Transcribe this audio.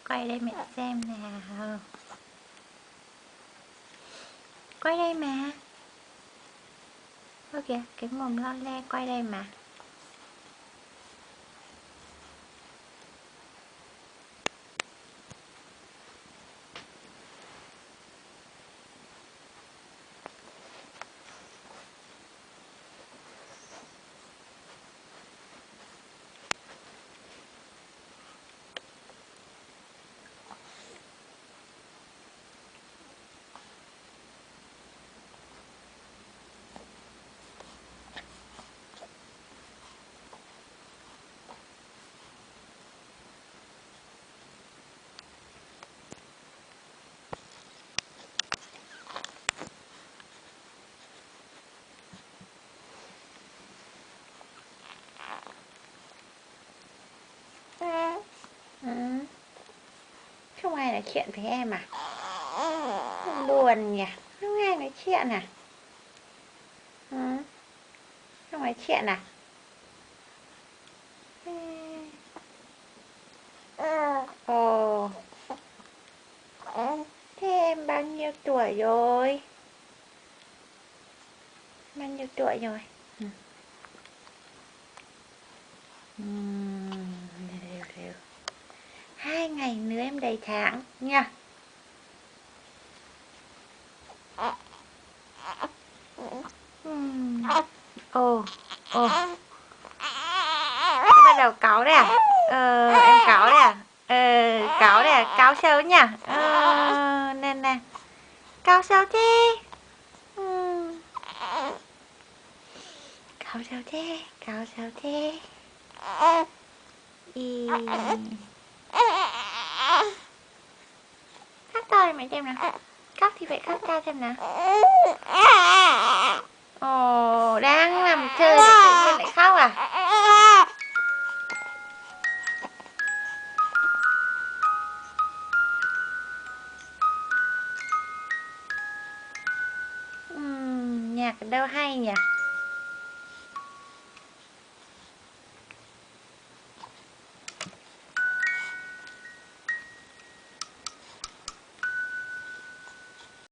quay đây mẹ xem nào. Quay đây mà. Ơ kìa, cái mồm lon le quay đây mà. Không ai nói chuyện với em à? Buồn nhỉ? Không ai nói chuyện à? Không nói chuyện à? Ồ. Thế em bao nhiêu tuổi rồi? Bao nhiêu tuổi rồi? Đều. 2 ngày nữa em đầy tháng nha. Ồ. Em bắt đầu cáu đấy à? Em cáu đấy à? Cáu đấy à? Cáu sâu nhỉ? Nè. Cáu sâu thế. Cáu sâu thế. Khóc to đi mẹ xem nào. Khóc thì phải khóc to xem nào. Ồ, đang nằm chơi tự nhiên lại khóc à? Nhạc ở đâu hay nhỉ?